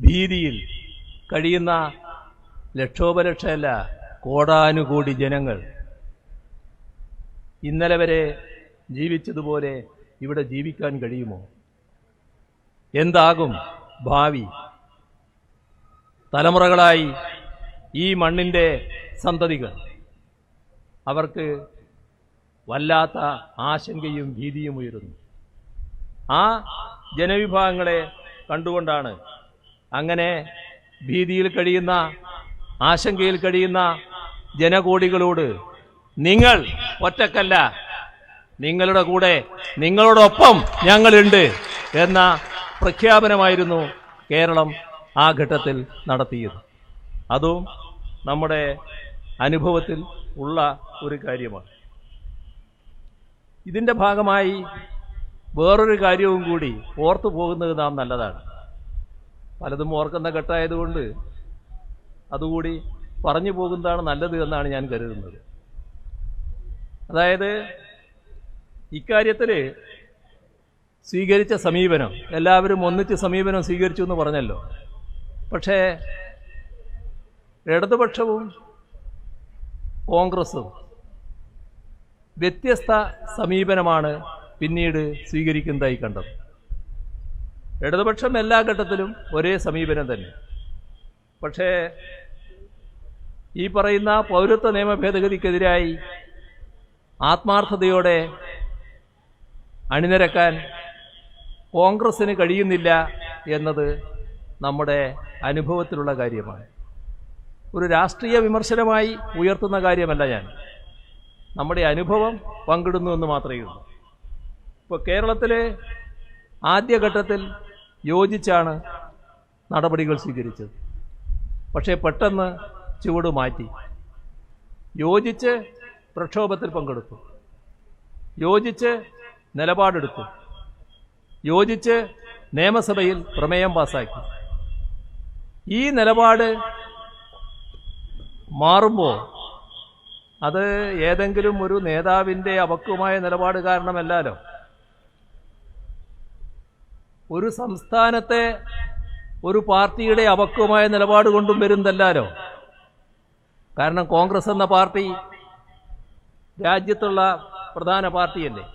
ഭീതിയിൽ കഴിയുന്ന ലക്ഷോപലക്ഷമല്ല കോടാനുകോടി ജനങ്ങൾ ഇന്നലെ വരെ ജീവിച്ചതുപോലെ ഇവിടെ ജീവിക്കാൻ കഴിയുമോ? എന്താകും ഭാവി? തലമുറകളായി ഈ മണ്ണിൻ്റെ സന്തതികൾ, അവർക്ക് വല്ലാത്ത ആശങ്കയും ഭീതിയും ഉയരുന്നു. ആ ജനവിഭാഗങ്ങളെ കണ്ടുകൊണ്ടാണ് അങ്ങനെ ഭീതിയിൽ കഴിയുന്ന, ആശങ്കയിൽ കഴിയുന്ന ജനകോടികളോട് നിങ്ങൾ ഒറ്റക്കല്ല, നിങ്ങളുടെ കൂടെ, നിങ്ങളോടൊപ്പം ഞങ്ങളുണ്ട് എന്ന പ്രഖ്യാപനമായിരുന്നു കേരളം ആ ഘട്ടത്തിൽ നടത്തിയത്. അതും നമ്മുടെ അനുഭവത്തിൽ ഉള്ള ഒരു കാര്യമാണ്. ഇതിൻ്റെ ഭാഗമായി വേറൊരു കാര്യവും കൂടി ഓർത്തു പോകുന്നത് നാം നല്ലതാണ്. പലതും ഓർക്കുന്ന ഘട്ടമായതുകൊണ്ട് അതുകൂടി പറഞ്ഞു പോകുന്നതാണ് നല്ലത് എന്നാണ് ഞാൻ കരുതുന്നത്. അതായത് ഇക്കാര്യത്തിൽ സ്വീകരിച്ച സമീപനം, എല്ലാവരും ഒന്നിച്ച് സമീപനം സ്വീകരിച്ചു എന്ന് പറഞ്ഞല്ലോ. പക്ഷേ ഇടതുപക്ഷവും കോൺഗ്രസും വ്യത്യസ്ത സമീപനമാണ് പിന്നീട് സ്വീകരിക്കുന്നതായി കണ്ടത്. ഇടതുപക്ഷം എല്ലാ ഘട്ടത്തിലും ഒരേ സമീപനം തന്നെ. പക്ഷേ ഈ പറയുന്ന പൗരത്വ നിയമ ഭേദഗതിക്കെതിരായി ആത്മാർത്ഥതയോടെ അണിനിരക്കാൻ കോൺഗ്രസിന് കഴിയുന്നില്ല എന്നത് നമ്മുടെ അനുഭവത്തിലുള്ള കാര്യമാണ്. ഒരു രാഷ്ട്രീയ വിമർശനമായി ഉയർത്തുന്ന കാര്യമല്ല ഞാൻ, നമ്മുടെ അനുഭവം പങ്കിടുന്നു എന്ന് മാത്രമേ ഉള്ളൂ. ഇപ്പോൾ കേരളത്തിലെ ആദ്യഘട്ടത്തിൽ യോജിച്ചാണ് നടപടികൾ സ്വീകരിച്ചത്. പക്ഷേ പെട്ടെന്ന് ചുവട് മാറ്റി. യോജിച്ച് പ്രക്ഷോഭത്തിൽ പങ്കെടുത്തു, യോജിച്ച് നിലപാടെടുത്തു, യോജിച്ച് നിയമസഭയിൽ പ്രമേയം പാസാക്കി. ഈ നിലപാട് മാറുമ്പോൾ അത് ഏതെങ്കിലും ഒരു നേതാവിൻ്റെ അപക്വമായ നിലപാട് കാരണമല്ലല്ലോ. ഒരു സംസ്ഥാനത്തെ ഒരു പാർട്ടിയുടെ അപക്വമായ നിലപാട് കൊണ്ടും വരുന്നതല്ലോ. കാരണം കോൺഗ്രസ് എന്ന പാർട്ടി രാജ്യത്തുള്ള പ്രധാന പാർട്ടിയല്ലേ.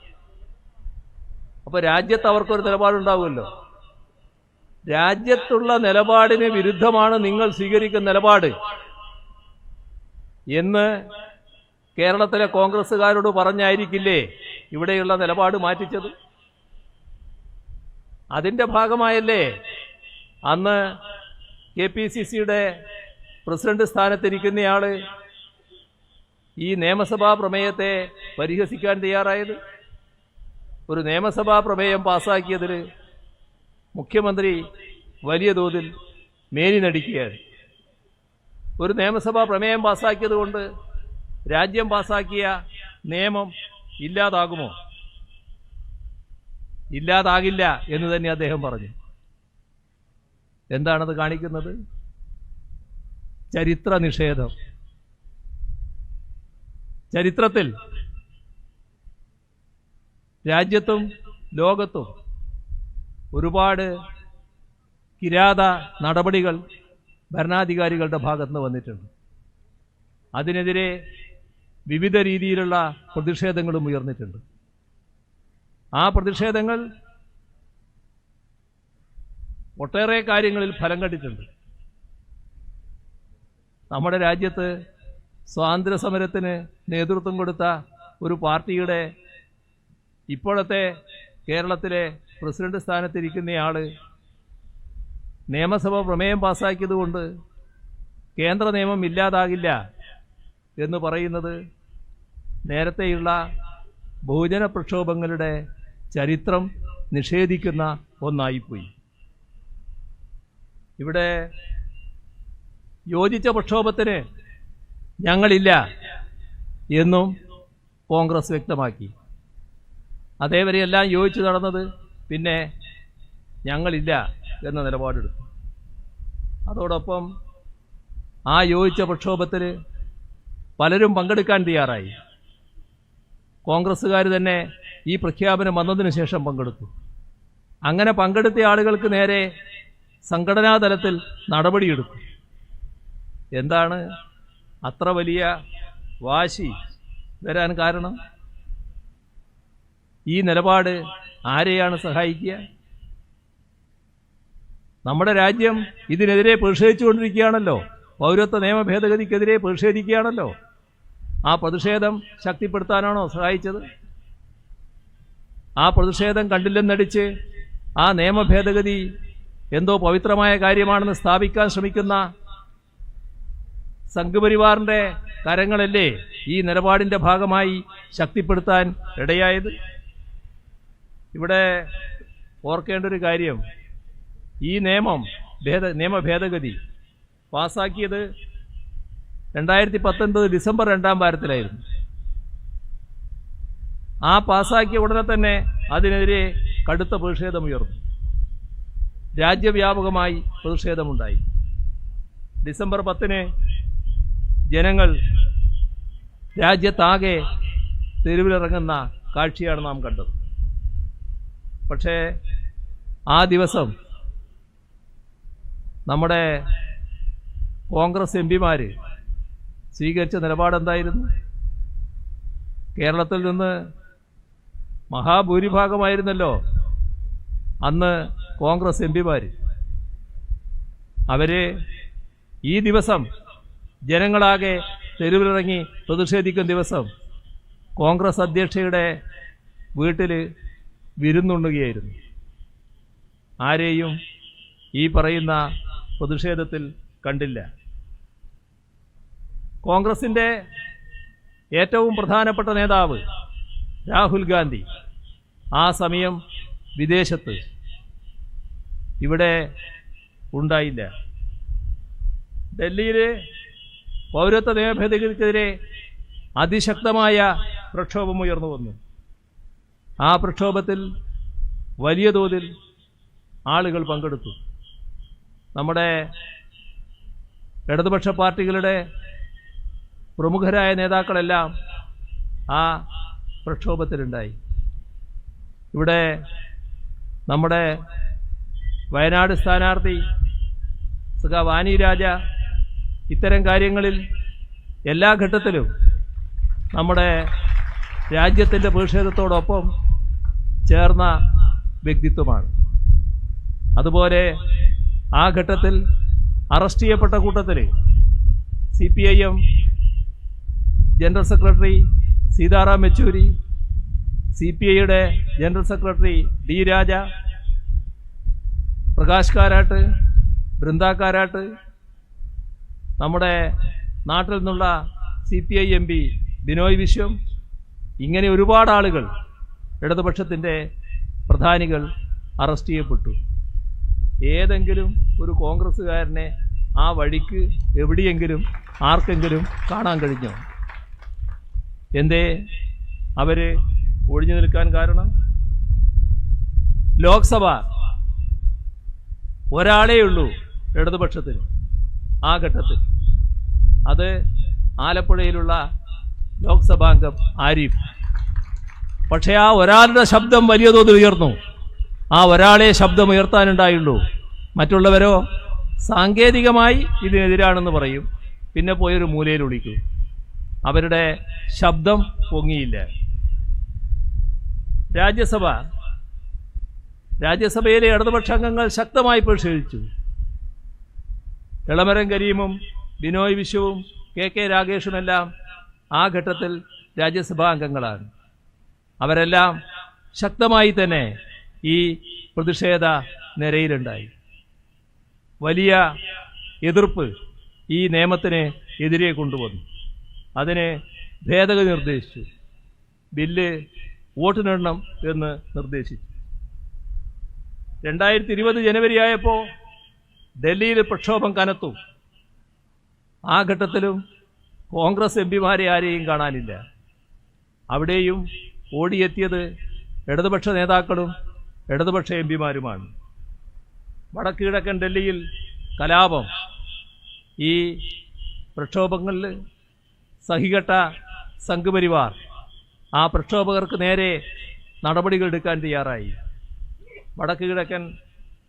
അപ്പോൾ രാജ്യത്ത് അവർക്കൊരു നിലപാടുണ്ടാവുമല്ലോ. രാജ്യത്തുള്ള നിലപാടിന് വിരുദ്ധമാണ് നിങ്ങൾ സ്വീകരിക്കുന്ന നിലപാട് എന്ന് കേരളത്തിലെ കോൺഗ്രസ്സുകാരോട് പറഞ്ഞായിരിക്കില്ലേ ഇവിടെയുള്ള നിലപാട് മാറ്റിച്ചത്? അതിൻ്റെ ഭാഗമായല്ലേ അന്ന് KPCCയുടെ പ്രസിഡന്റ് സ്ഥാനത്തിരിക്കുന്നയാൾ ഈ നിയമസഭാ പ്രമേയത്തെ പരിഹസിക്കാൻ തയ്യാറായത്? ഒരു നിയമസഭാ പ്രമേയം പാസ്സാക്കിയതിൽ മുഖ്യമന്ത്രി വലിയ തോതിൽ മേനി നടിക്കുകയാണ്. ഒരു നിയമസഭാ പ്രമേയം പാസ്സാക്കിയത് കൊണ്ട് രാജ്യം പാസ്സാക്കിയ നിയമം ഇല്ലാതാകുമോ? ഇല്ലാതാകില്ല എന്ന് തന്നെ അദ്ദേഹം പറഞ്ഞു. എന്താണത് കാണിക്കുന്നത്? ചരിത്ര നിഷേധം. ചരിത്രത്തിൽ രാജ്യത്തും ലോകത്തും ഒരുപാട് കിരാത നടപടികൾ ഭരണാധികാരികളുടെ ഭാഗത്തുനിന്ന് വന്നിട്ടുണ്ട്. അതിനെതിരെ വിവിധ രീതിയിലുള്ള പ്രതിഷേധങ്ങളും ഉയർന്നിട്ടുണ്ട്. ആ പ്രതിഷേധങ്ങൾ ഒട്ടേറെ കാര്യങ്ങളിൽ ഫലം കണ്ടിട്ടുണ്ട്. നമ്മുടെ രാജ്യത്ത് സ്വാതന്ത്ര്യ സമരത്തിന് നേതൃത്വം കൊടുത്ത ഒരു പാർട്ടിയുടെ ഇപ്പോഴത്തെ കേരളത്തിലെ പ്രസിഡന്റ് സ്ഥാനത്തിരിക്കുന്നയാൾ നിയമസഭ പ്രമേയം പാസ്സാക്കിയതുകൊണ്ട് കേന്ദ്ര നിയമം ഇല്ലാതാകില്ല എന്ന് പറയുന്നത് നേരത്തെയുള്ള ബഹുജന പ്രക്ഷോഭങ്ങളുടെ ചരിത്രം നിഷേധിക്കുന്ന ഒന്നായിപ്പോയി. ഇവിടെ യോജിച്ച പ്രക്ഷോഭത്തിന് ഞങ്ങളില്ല എന്നും കോൺഗ്രസ് വ്യക്തമാക്കി. അതേവരെയെല്ലാം യോജിച്ച് നടന്നത് പിന്നെ ഞങ്ങളില്ല എന്ന നിലപാടെടുത്തു. അതോടൊപ്പം ആ യോജിച്ച പ്രക്ഷോഭത്തിൽ പലരും പങ്കെടുക്കാൻ തയ്യാറായി. കോൺഗ്രസ്സുകാർ തന്നെ ഈ പ്രഖ്യാപനം വന്നതിന് ശേഷം പങ്കെടുത്തു. അങ്ങനെ പങ്കെടുത്ത ആളുകൾക്ക് നേരെ സംഘടനാ തലത്തിൽ നടപടിയെടുക്കും. എന്താണ് അത്ര വലിയ വാശി വരാൻ കാരണം? ഈ നിലപാട് ആരെയാണ് സഹായിക്കുക? നമ്മുടെ രാജ്യം ഇതിനെതിരെ പ്രതിഷേധിച്ചുകൊണ്ടിരിക്കുകയാണല്ലോ. പൗരത്വ നിയമ ഭേദഗതിക്കെതിരെ പ്രതിഷേധിക്കുകയാണല്ലോ. ആ പ്രതിഷേധം ശക്തിപ്പെടുത്താനാണോ സഹായിച്ചത്? ആ പ്രതിഷേധം കണ്ടില്ലെന്നടിച്ച് ആ നിയമ ഭേദഗതി എന്തോ പവിത്രമായ കാര്യമാണെന്ന് സ്ഥാപിക്കാൻ ശ്രമിക്കുന്ന സംഘപരിവാറിന്റെ കരങ്ങളല്ലേ ഈ നിലപാടിന്റെ ഭാഗമായി ശക്തിപ്പെടുത്താൻ ഇടയായത്? ഇവിടെ ഓർക്കേണ്ട ഒരു കാര്യം, ഈ നിയമ ഭേദഗതി പാസാക്കിയത് 2019 ഡിസംബർ 2-ാം വാരത്തിലായിരുന്നു. ആ പാസാക്കിയ ഉടനെ തന്നെ അതിനെതിരെ കടുത്ത പ്രതിഷേധമുയർന്നു. രാജ്യവ്യാപകമായി പ്രതിഷേധമുണ്ടായി. ഡിസംബർ 10-ന് ജനങ്ങൾ രാജ്യത്താകെ തെരുവിലിറങ്ങുന്ന കാഴ്ചയാണ് നാം കണ്ടത്. പക്ഷേ ആ ദിവസം നമ്മുടെ കോൺഗ്രസ് എംപിമാർ സ്വീകരിച്ച നിലപാടെന്തായിരുന്നു? കേരളത്തിൽ നിന്ന് മഹാഭൂരിഭാഗമായിരുന്നല്ലോ അന്ന് കോൺഗ്രസ് എംപിമാർ. അവര് ഈ ദിവസം ജനങ്ങളാകെ തെരുവിലിറങ്ങി പ്രതിഷേധിക്കുന്ന ദിവസം കോൺഗ്രസ് അധ്യക്ഷയുടെ വീട്ടിൽ വിരുന്നുണ്ണുകയായിരുന്നു. ആരെയും ഈ പറയുന്ന പ്രതിഷേധത്തിൽ കണ്ടില്ല. കോൺഗ്രസിന്റെ ഏറ്റവും പ്രധാനപ്പെട്ട നേതാവ് രാഹുൽ ഗാന്ധി ആ സമയം വിദേശത്ത്, ഇവിടെ ഉണ്ടായില്ല. ഡൽഹിയിൽ പൗരത്വ നിയമ ഭേദഗതിക്കെതിരെ അതിശക്തമായ പ്രക്ഷോഭം ഉയർന്നു വന്നു. ആ പ്രക്ഷോഭത്തിൽ വലിയ തോതിൽ ആളുകൾ പങ്കെടുത്തു. നമ്മുടെ ഇടതുപക്ഷ പാർട്ടികളുടെ പ്രമുഖരായ നേതാക്കളെല്ലാം ആ പ്രക്ഷോഭത്തിലുണ്ടായി. ഇവിടെ നമ്മുടെ വയനാട് സ്ഥാനാർത്ഥി വാനി രാജ ഇത്തരം കാര്യങ്ങളിൽ എല്ലാ ഘട്ടത്തിലും നമ്മുടെ രാജ്യത്തിൻ്റെ പ്രതിഷേധത്തോടൊപ്പം ചേർന്ന വ്യക്തിത്വമാണ്. അതുപോലെ ആ ഘട്ടത്തിൽ അറസ്റ്റ് ചെയ്യപ്പെട്ട കൂട്ടത്തിൽ CPIM general secretary Sitaram Yechury, CPIയുടെ general secretary D Raja, Prakash Karat, Brinda Karat, നമ്മുടെ നാട്ടിൽ നിന്നുള്ള CPI MP ബിനോയ് വിശ്വം, ഇങ്ങനെ ഒരുപാട് ആളുകൾ, ഇടതുപക്ഷത്തിൻ്റെ പ്രധാനികൾ അറസ്റ്റ് ചെയ്യപ്പെട്ടു. ഏതെങ്കിലും ഒരു കോൺഗ്രസ്സുകാരനെ ആ വഴിക്ക് എവിടെയെങ്കിലും ആർക്കെങ്കിലും കാണാൻ കഴിഞ്ഞോ? എന്തേ അവര് ഒഴിഞ്ഞു നിൽക്കാൻ കാരണം? ലോക്സഭ ഒരാളേ ഉള്ളൂ ഇടതുപക്ഷത്തിന് ആ ഘട്ടത്തിൽ, അത് ആലപ്പുഴയിലുള്ള ലോക്സഭാംഗം ആരിഫ്. പക്ഷേ ആ ഒരാളുടെ ശബ്ദം വലിയ തോതിൽ ഉയർന്നു. ആ ഒരാളെ ശബ്ദമുയർത്താനുണ്ടായുള്ളൂ. മറ്റുള്ളവരോ സാങ്കേതികമായി ഇതിനെതിരാണെന്ന് പറയും, പിന്നെ പോയൊരു മൂലയിൽ ഒളിക്കും. അവരുടെ ശബ്ദം പൊങ്ങിയില്ല. രാജ്യസഭയിലെ ഇടതുപക്ഷ അംഗങ്ങൾ ശക്തമായി പ്രതിഷേധിച്ചു. എളമരം കരീമും ബിനോയ് വിശ്വവും KK രാഗേഷുമെല്ലാം ആ ഘട്ടത്തിൽ രാജ്യസഭാ അംഗങ്ങളാണ്. അവരെല്ലാം ശക്തമായി തന്നെ ഈ പ്രതിഷേധ നിരയിലുണ്ടായി. വലിയ എതിർപ്പ് ഈ നിയമത്തിന് എതിരെ കൊണ്ടുവന്നു. അതിന് ഭേദഗതി നിർദ്ദേശിച്ചു. ബില്ല് വോട്ടിനിടണം എന്ന് നിർദ്ദേശിച്ചു. 2020 ജനുവരി ആയപ്പോൾ ഡൽഹിയിൽ പ്രക്ഷോഭം കനത്തു. ആ ഘട്ടത്തിലും കോൺഗ്രസ് എംപിമാരെ ആരെയും കാണാനില്ല. അവിടെയും ഓടിയെത്തിയത് ഇടതുപക്ഷ നേതാക്കളും ഇടതുപക്ഷ എംപിമാരുമാണ്. വടക്ക് കിഴക്കൻ ഡൽഹിയിൽ കലാപം. ഈ പ്രക്ഷോഭങ്ങളിൽ സഹികെട്ട സംഘപരിവാർ ആ പ്രക്ഷോഭകർക്ക് നേരെ നടപടികൾ എടുക്കാൻ തയ്യാറായി. വടക്ക് കിഴക്കൻ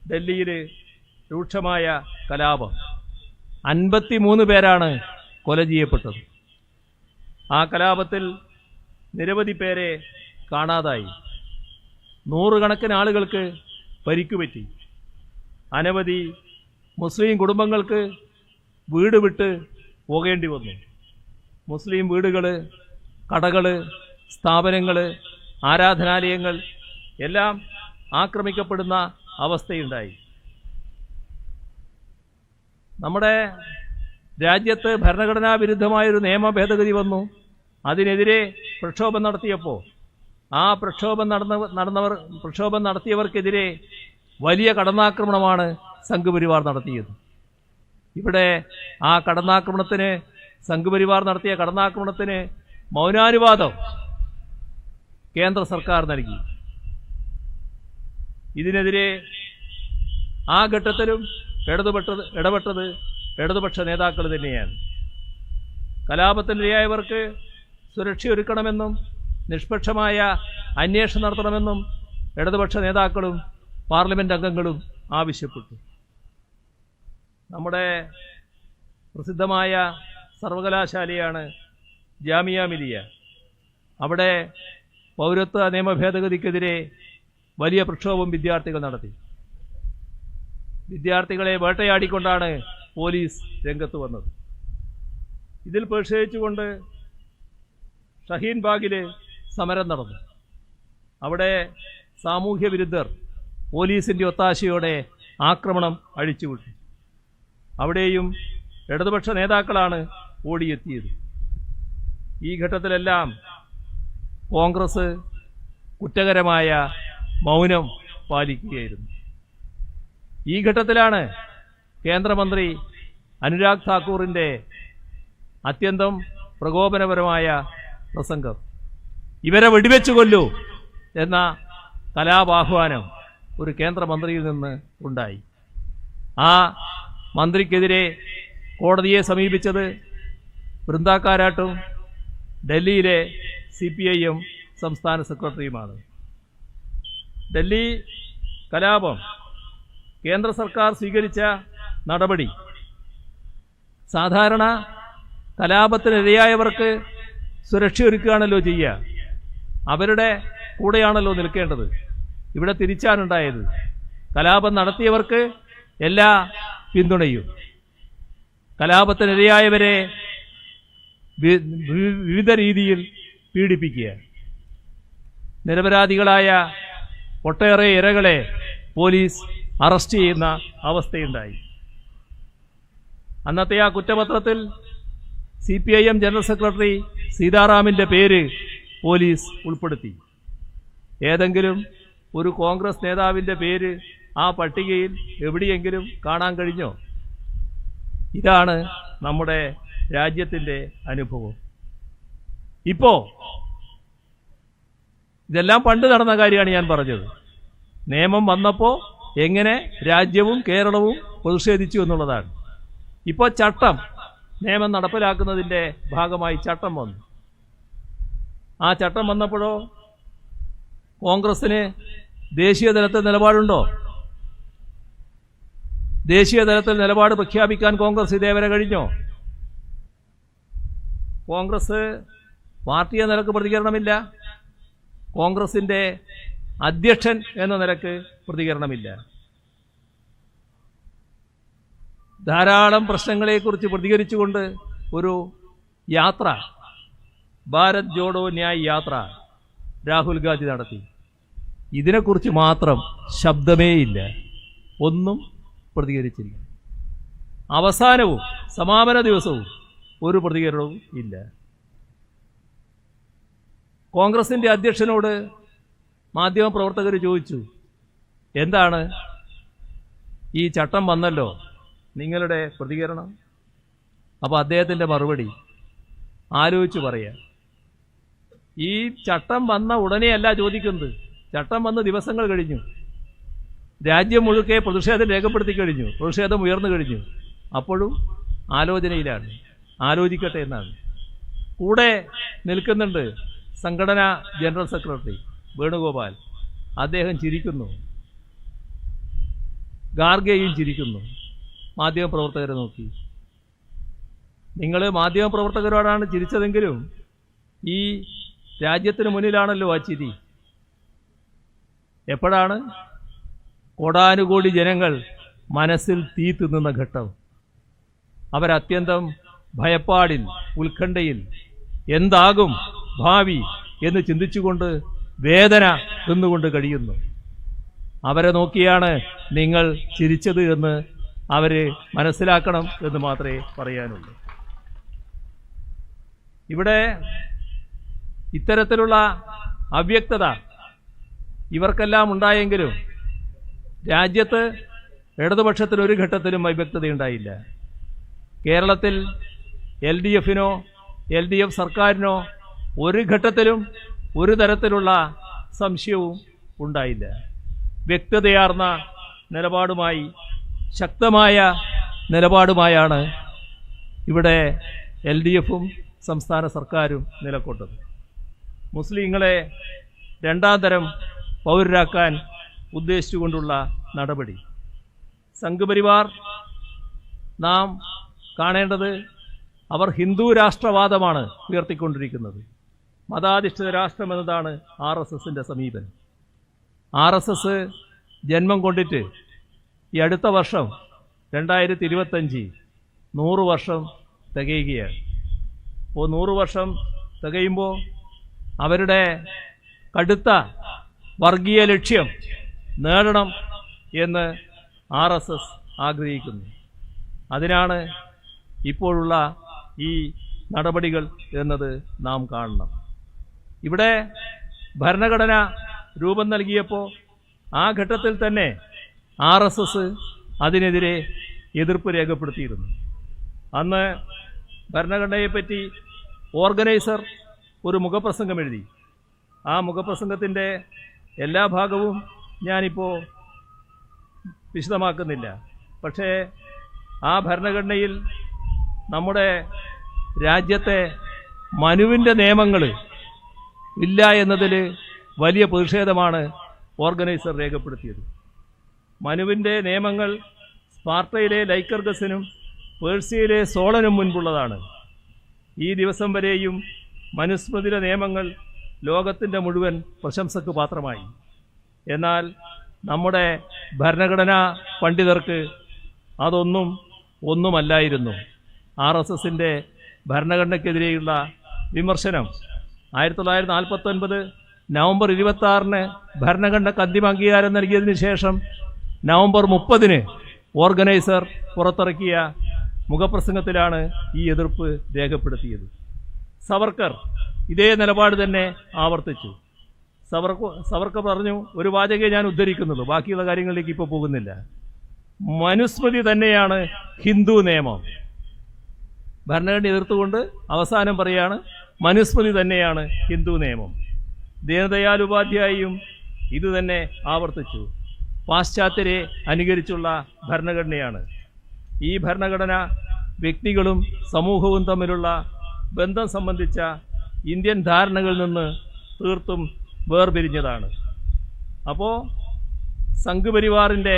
ഡൽഹിയിൽ രൂക്ഷമായ കലാപം. 53 പേരാണ് കൊല ചെയ്യപ്പെട്ടത്. ആ കലാപത്തിൽ നിരവധി പേരെ കാണാതായി. 100 കണക്കിന് ആളുകൾക്ക് പരിക്കുപറ്റി. അനവധി മുസ്ലിം കുടുംബങ്ങൾക്ക് വീട് വിട്ട് പോകേണ്ടി വന്നു. മുസ്ലിം വീടുകൾ, കടകൾ, സ്ഥാപനങ്ങൾ, ആരാധനാലയങ്ങൾ എല്ലാം ആക്രമിക്കപ്പെടുന്ന അവസ്ഥയുണ്ടായി. നമ്മുടെ രാജ്യത്ത് ഭരണഘടനാ വിരുദ്ധമായൊരു നിയമ ഭേദഗതി വന്നു. അതിനെതിരെ പ്രക്ഷോഭം നടത്തിയപ്പോൾ ആ പ്രക്ഷോഭം നടത്തിയവർക്കെതിരെ വലിയ കടന്നാക്രമണമാണ് സംഘപരിവാർ നടത്തിയത്. ഇവിടെ ആ സംഘപരിവാർ നടത്തിയ കടന്നാക്രമണത്തിന് മൗനാനുവാദം കേന്ദ്ര സർക്കാർ നൽകി. ഇതിനെതിരെ ആ ഘട്ടത്തിലും ഇടപെട്ടത് ഇടതുപക്ഷ നേതാക്കൾ തന്നെയാണ്. കലാപത്തിനിരയായവർക്ക് സുരക്ഷയൊരുക്കണമെന്നും നിഷ്പക്ഷമായ അന്വേഷണം നടത്തണമെന്നും ഇടതുപക്ഷ നേതാക്കളും പാർലമെന്റ് അംഗങ്ങളും ആവശ്യപ്പെട്ടു. നമ്മുടെ പ്രസിദ്ധമായ സർവകലാശാലയാണ് ജാമിയ മിലിയ. അവിടെ പൗരത്വ നിയമ ഭേദഗതിക്കെതിരെ വലിയ പ്രക്ഷോഭം വിദ്യാർത്ഥികൾ നടത്തി. വിദ്യാർത്ഥികളെ വേട്ടയാടിക്കൊണ്ടാണ് പോലീസ് രംഗത്ത് വന്നത്. ഇതിൽ പ്രതിഷേധിച്ചുകൊണ്ട് ഷഹീൻ ബാഗിൽ സമരം നടന്നു. അവിടെ സാമൂഹ്യ വിരുദ്ധർ പോലീസിൻ്റെ ഒത്താശയോടെ ആക്രമണം അഴിച്ചുവിട്ടു. അവിടെയും ഇടതുപക്ഷ നേതാക്കളാണ് ഓടിയെത്തിയത്. ഈ ഘട്ടത്തിലെല്ലാം കോൺഗ്രസ് കുറ്റകരമായ മൗനം പാലിക്കുകയായിരുന്നു. ഈ ഘട്ടത്തിലാണ് കേന്ദ്രമന്ത്രി അനുരാഗ് താക്കൂറിൻ്റെ അത്യന്തം പ്രകോപനപരമായ പ്രസംഗം. ഇവരെ വെടിവെച്ചു കൊല്ലൂ എന്ന കലാപാഹ്വാനം ഒരു കേന്ദ്രമന്ത്രിയിൽ നിന്ന് ഉണ്ടായി. ആ മന്ത്രിക്കെതിരെ കോടതിയെ സമീപിച്ചത് വൃന്ദാക്കാരാട്ടും ഡൽഹിയിലെ CPIM സംസ്ഥാന സെക്രട്ടറിയുമാണ്. ഡൽഹി കലാപം കേന്ദ്ര സർക്കാർ സ്വീകരിച്ച നടപടി സാധാരണ കലാപത്തിനിരയായവർക്ക് സുരക്ഷയൊരുക്കുകയാണല്ലോ ചെയ്യുക. അവരുടെ കൂടെയാണല്ലോ നിൽക്കേണ്ടത്. ഇവിടെ തിരിച്ചാണുണ്ടായത്. കലാപം നടത്തിയവർക്ക് എല്ലാ പിന്തുണയും, കലാപത്തിനിരയായവരെ വിവിധ രീതിയിൽ പീഡിപ്പിക്കുക, നിരപരാധികളായ ഒട്ടേറെ ഇരകളെ പോലീസ് അറസ്റ്റ് ചെയ്യുന്ന അവസ്ഥയുണ്ടായി. അന്നത്തെ ആ കുറ്റപത്രത്തിൽ CPIM ജനറൽ സെക്രട്ടറി സീതാറാമിൻ്റെ പേര് പോലീസ് ഉൾപ്പെടുത്തി. ഏതെങ്കിലും ഒരു കോൺഗ്രസ് നേതാവിൻ്റെ പേര് ആ പട്ടികയിൽ എവിടെയെങ്കിലും കാണാൻ കഴിഞ്ഞോ? ഇതാണ് നമ്മുടെ രാജ്യത്തിൻ്റെ അനുഭവം. ഇപ്പോൾ ഇതെല്ലാം പണ്ട് നടന്ന കാര്യമാണ് ഞാൻ പറഞ്ഞത്. നിയമം വന്നപ്പോൾ എങ്ങനെ രാജ്യവും കേരളവും പ്രതിഷേധിച്ചു എന്നുള്ളതാണ്. ഇപ്പോൾ നിയമം നടപ്പിലാക്കുന്നതിൻ്റെ ഭാഗമായി ചട്ടം വന്നു. ആ ചട്ടം വന്നപ്പോഴോ കോൺഗ്രസിന് ദേശീയ തലത്തിൽ നിലപാടുണ്ടോ? ദേശീയ തലത്തിൽ നിലപാട് പ്രഖ്യാപിക്കാൻ കോൺഗ്രസ് ഇതേവരെ കഴിഞ്ഞോ? കോൺഗ്രസ് പാർട്ടി എന്ന നിലക്ക് പ്രതികരണമില്ല. കോൺഗ്രസിൻ്റെ അധ്യക്ഷൻ എന്ന നിലക്ക് പ്രതികരണമില്ല. ധാരാളം പ്രശ്നങ്ങളെക്കുറിച്ച് പ്രതികരിച്ചുകൊണ്ട് ഒരു യാത്ര, ഭാരത് ജോഡോ ന്യായ് യാത്ര രാഹുൽ ഗാന്ധി നടത്തി. ഇതിനെക്കുറിച്ച് മാത്രം ശബ്ദമേയില്ല, ഒന്നും പ്രതികരിച്ചില്ല. അവസാനവും സമാപന ദിവസവും ഒരു പ്രതികരണവും ഇല്ല. കോൺഗ്രസിൻ്റെ അധ്യക്ഷനോട് മാധ്യമപ്രവർത്തകർ ചോദിച്ചു, എന്താണ് ഈ ചട്ടം വന്നല്ലോ, നിങ്ങളുടെ പ്രതികരണം? അപ്പോൾ അദ്ദേഹത്തിൻ്റെ മറുപടി ആലോചിച്ച് പറയാം. ഈ ചട്ടം വന്ന ഉടനെയല്ല ചോദിക്കുന്നത്. ചട്ടം വന്ന് ദിവസങ്ങൾ കഴിഞ്ഞു. രാജ്യം മുഴുക്കെ പ്രതിഷേധം രേഖപ്പെടുത്തി കഴിഞ്ഞു. പ്രതിഷേധം ഉയർന്നു കഴിഞ്ഞു. അപ്പോഴും ആലോചനയിലാണ്. ആലോചിക്കട്ടെ എന്നാണ്. കൂടെ നിൽക്കുന്നുണ്ട് സംഘടനാ ജനറൽ സെക്രട്ടറി വേണുഗോപാൽ. അദ്ദേഹം ചിരിക്കുന്നു. ഖാർഗെയും ചിരിക്കുന്നു. മാധ്യമപ്രവർത്തകരെ നോക്കി. നിങ്ങൾ മാധ്യമപ്രവർത്തകരോടാണ് ചിരിച്ചതെങ്കിലും ഈ രാജ്യത്തിന് മുന്നിലാണല്ലോ ആ ചിരി. എപ്പോഴാണ് കോടാനുകോടി ജനങ്ങൾ മനസ്സിൽ തീ തിന്നുന്ന ഘട്ടം. അവരത്യന്തം ഭയപ്പാടിൽ, ഉത്കണ്ഠയിൽ എന്താകും ഭാവി എന്ന് ചിന്തിച്ചുകൊണ്ട് വേദന തിന്നുകൊണ്ട് കഴിയുന്നു. അവരെ നോക്കിയാണ് നിങ്ങൾ ചിരിച്ചത് എന്ന് അവർ മനസ്സിലാക്കണം എന്ന് മാത്രമേ പറയാനുള്ളൂ. ഇവിടെ ഇത്തരത്തിലുള്ള അവ്യക്തത ഇവർക്കെല്ലാം ഉണ്ടായെങ്കിലും രാജ്യത്ത് ഇടതുപക്ഷത്തിന് ഒരു ഘട്ടത്തിലും അവ്യക്തതയുണ്ടായില്ല. കേരളത്തിൽ LDFനോ LDF സർക്കാരിനോ ഒരു ഘട്ടത്തിലും ഒരു തരത്തിലുള്ള സംശയവും ഉണ്ടായില്ല. വ്യക്തതയാർന്ന നിലപാടുമായി, ശക്തമായ നിലപാടുമായാണ് ഇവിടെ LDFും സംസ്ഥാന സർക്കാരും നിലകൊണ്ടത്. മുസ്ലിങ്ങളെ രണ്ടാം തരം പൗരരാക്കാൻ ഉദ്ദേശിച്ചുകൊണ്ടുള്ള നടപടി. സംഘപരിവാർ നാം കാണേണ്ടത് അവർ ഹിന്ദു രാഷ്ട്രവാദമാണ് ഉയർത്തിക്കൊണ്ടിരിക്കുന്നത്. മതാധിഷ്ഠിത രാഷ്ട്രമെന്നതാണ് RSSന്റെ സമീപനം. RSS ജന്മം കൊണ്ടിട്ട് ഈ അടുത്ത വർഷം 2025 100 വർഷം തികയുകയാണ്. അപ്പോൾ 100 വർഷം തികയുമ്പോൾ അവരുടെ കടുത്ത വർഗീയ ലക്ഷ്യം നേടണം എന്ന് RSS ആഗ്രഹിക്കുന്നു. അതിനാണ് ഇപ്പോഴുള്ള ഈ നടപടികൾ എന്നത് നാം കാണണം. ഇവിടെ ഭരണഘടന രൂപം നൽകിയപ്പോൾ ആ ഘട്ടത്തിൽ തന്നെ RSS അതിനെതിരെ എതിർപ്പ് രേഖപ്പെടുത്തിയിരുന്നു. അന്ന് ഭരണഘടനയെപ്പറ്റി ഓർഗനൈസർ ഒരു മുഖപ്രസംഗം എഴുതി. ആ മുഖപ്രസംഗത്തിൻ്റെ എല്ലാ ഭാഗവും ഞാനിപ്പോൾ വിശദമാക്കുന്നില്ല. പക്ഷേ ആ ഭരണഘടനയിൽ നമ്മുടെ രാജ്യത്തെ മനുവിൻ്റെ നിയമങ്ങൾ ഇല്ല എന്നതിൽ വലിയ പ്രതിഷേധമാണ് ഓർഗനൈസർ രേഖപ്പെടുത്തിയത്. മനുവിൻ്റെ നിയമങ്ങൾ സ്പാർട്ടയിലെ ലൈക്കർഗസിനും പേർഷ്യയിലെ സോളനും മുൻപുള്ളതാണ്. ഈ ദിവസം വരെയും മനുസ്മൃതിയുടെ നിയമങ്ങൾ ലോകത്തിൻ്റെ മുഴുവൻ പ്രശംസക്ക് പാത്രമായി. എന്നാൽ നമ്മുടെ ഭരണഘടനാ പണ്ഡിതർക്ക് ഒന്നുമല്ലായിരുന്നു. RSSന്റെ ഭരണഘടനയ്ക്കെതിരെയുള്ള വിമർശനം 1949 നവംബർ 26 ഭരണഘടനയ്ക്ക് അന്തിമ അംഗീകാരം നൽകിയതിന് ശേഷം നവംബർ 30 ഓർഗനൈസർ പുറത്തിറക്കിയ മുഖപ്രസംഗത്തിലാണ് ഈ എതിർപ്പ് രേഖപ്പെടുത്തിയത്. സവർക്കർ ഇതേ നിലപാട് തന്നെ ആവർത്തിച്ചു. സവർക്കർ പറഞ്ഞു, ഒരു വാചകയെ ഞാൻ ഉദ്ധരിക്കുന്നുള്ളൂ, ബാക്കിയുള്ള കാര്യങ്ങളിലേക്ക് ഇപ്പോൾ പോകുന്നില്ല. മനുസ്മൃതി തന്നെയാണ് ഹിന്ദു നിയമം. ഭരണഘടന എതിർത്തുകൊണ്ട് അവസാനം പറയാണ് മനുസ്മൃതി തന്നെയാണ് ഹിന്ദു നിയമം. ദീനദയാൽ ഉപാധ്യായും ഇത് തന്നെ ആവർത്തിച്ചു. പാശ്ചാത്യരെ അനുകരിച്ചുള്ള ഭരണഘടനയാണ്. ഈ ഭരണഘടന വ്യക്തികളും സമൂഹവും തമ്മിലുള്ള ബന്ധം സംബന്ധിച്ച ഇന്ത്യൻ ധാരണകളിൽ നിന്ന് തീർത്തും വേർപിരിഞ്ഞതാണ്. അപ്പോൾ സംഘപരിവാറിൻ്റെ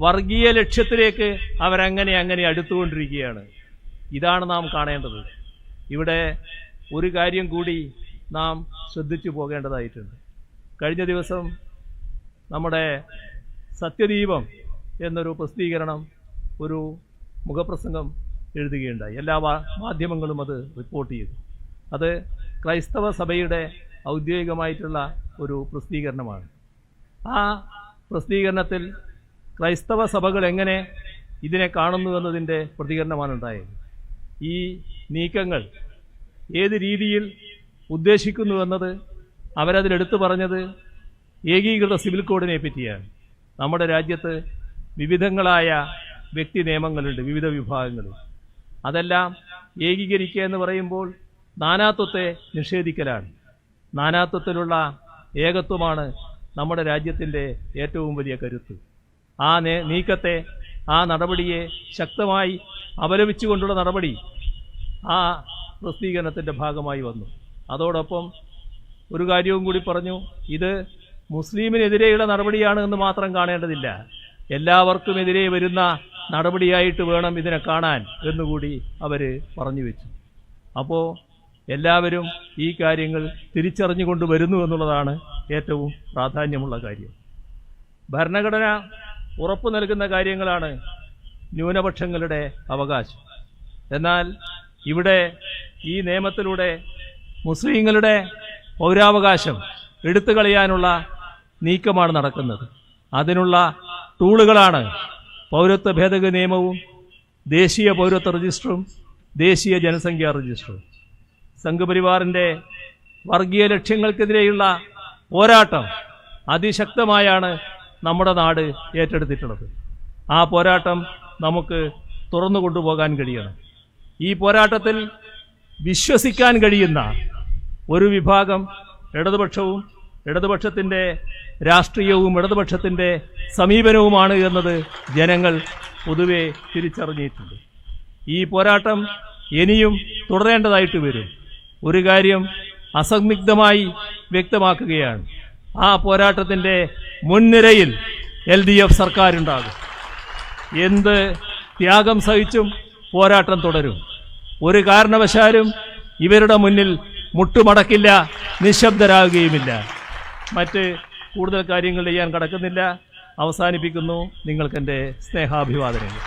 വർഗീയ ലക്ഷ്യത്തിലേക്ക് അവരങ്ങനെ അടുത്തുകൊണ്ടിരിക്കുകയാണ്. ഇതാണ് നാം കാണേണ്ടത്. ഇവിടെ ഒരു കാര്യം കൂടി നാം ശ്രദ്ധിച്ചു പോകേണ്ടതായിട്ടുണ്ട്. കഴിഞ്ഞ ദിവസം നമ്മുടെ സത്യദീപം എന്നൊരു പ്രസിദ്ധീകരണം ഒരു മുഖപ്രസംഗം എഴുതുകയുണ്ടായി. എല്ലാ മാധ്യമങ്ങളും അത് റിപ്പോർട്ട് ചെയ്തു. അത് ക്രൈസ്തവ സഭയുടെ ഔദ്യോഗികമായിട്ടുള്ള ഒരു പ്രസിദ്ധീകരണമാണ്. ആ പ്രസിദ്ധീകരണത്തിൽ ക്രൈസ്തവ സഭകൾ എങ്ങനെ ഇതിനെ കാണുന്നു എന്നതിൻ്റെ പ്രതികരണമാണ് ഉണ്ടായത്. ഈ നീക്കങ്ങൾ ഏത് രീതിയിൽ ഉദ്ദേശിക്കുന്നുവെന്നത് അവരതിലെടുത്തു പറഞ്ഞത് ഏകീകൃത സിവിൽ കോഡിനെ പറ്റിയാണ്. നമ്മുടെ രാജ്യത്ത് വിവിധങ്ങളായ വ്യക്തി നിയമങ്ങളുണ്ട്, വിവിധ വിഭാഗങ്ങൾ. അതെല്ലാം ഏകീകരിക്കുക എന്ന് പറയുമ്പോൾ നാനാത്വത്തെ നിഷേധിക്കലാണ്. നാനാത്വത്തിലുള്ള ഏകത്വമാണ് നമ്മുടെ രാജ്യത്തിൻ്റെ ഏറ്റവും വലിയ കരുത്ത്. ആ നീക്കത്തെ, ആ നടപടിയെ ശക്തമായി അപലപിച്ചുകൊണ്ടുള്ള നടപടി ആ പ്രസിദ്ധീകരണത്തിൻ്റെ ഭാഗമായി വന്നു. അതോടൊപ്പം ഒരു കാര്യവും കൂടി പറഞ്ഞു, ഇത് മുസ്ലിമിനെതിരെയുള്ള നടപടിയാണ് എന്ന് മാത്രം കാണേണ്ടതില്ല. എല്ലാവർക്കുമെതിരെ വരുന്ന നടപടിയായിട്ട് വേണം ഇതിനെ കാണാൻ എന്നുകൂടി അവർ പറഞ്ഞു വെച്ചു. അപ്പോൾ എല്ലാവരും ഈ കാര്യങ്ങൾ തിരിച്ചറിഞ്ഞുകൊണ്ട് വരുന്നു എന്നുള്ളതാണ് ഏറ്റവും പ്രാധാന്യമുള്ള കാര്യം. ഭരണഘടന ഉറപ്പു നൽകുന്ന കാര്യങ്ങളാണ് ന്യൂനപക്ഷങ്ങളുടെ അവകാശം. എന്നാൽ ഇവിടെ ഈ നിയമത്തിലൂടെ മുസ്ലിങ്ങളുടെ പൗരാവകാശം എടുത്തു കളയാനുള്ള നീക്കമാണ് നടക്കുന്നത്. അതിനുള്ള ടൂളുകളാണ് പൗരത്വ ഭേദഗതി നിയമവും ദേശീയ പൗരത്വ രജിസ്റ്ററും ദേശീയ ജനസംഖ്യാ രജിസ്റ്ററും. സംഘപരിവാറിൻ്റെ വർഗീയ ലക്ഷ്യങ്ങൾക്കെതിരെയുള്ള പോരാട്ടം അതിശക്തമായാണ് നമ്മുടെ നാട് ഏറ്റെടുത്തിട്ടുള്ളത്. ആ പോരാട്ടം നമുക്ക് തുറന്നു കൊണ്ടുപോകാൻ കഴിയണം. ഈ പോരാട്ടത്തിൽ വിശ്വസിക്കാൻ കഴിയുന്ന ഒരു വിഭാഗം ഇടതുപക്ഷവും ഇടതുപക്ഷത്തിൻ്റെ രാഷ്ട്രീയവും ഇടതുപക്ഷത്തിൻ്റെ സമീപനവുമാണ് എന്നത് ജനങ്ങൾ പൊതുവെ തിരിച്ചറിഞ്ഞിട്ടുണ്ട്. ഈ പോരാട്ടം ഇനിയും തുടരേണ്ടതായിട്ട് വരും. ഒരു കാര്യം അസന്ദിഗ്ധമായി വ്യക്തമാക്കുകയാണ്, ആ പോരാട്ടത്തിൻ്റെ മുൻനിരയിൽ LDF സർക്കാരുണ്ടാകും. എന്ത് ത്യാഗം സഹിച്ചും പോരാട്ടം തുടരും. ഒരു കാരണവശാലും ഇവരുടെ മുന്നിൽ മുട്ടുമടക്കില്ല, നിശബ്ദരാകുകയുമില്ല. മറ്റ് കൂടുതൽ കാര്യങ്ങൾ ചെയ്യാൻ കടക്കുന്നില്ല. അവസാനിപ്പിക്കുന്നു. നിങ്ങൾക്കെൻ്റെ സ്നേഹാഭിവാദനങ്ങൾ.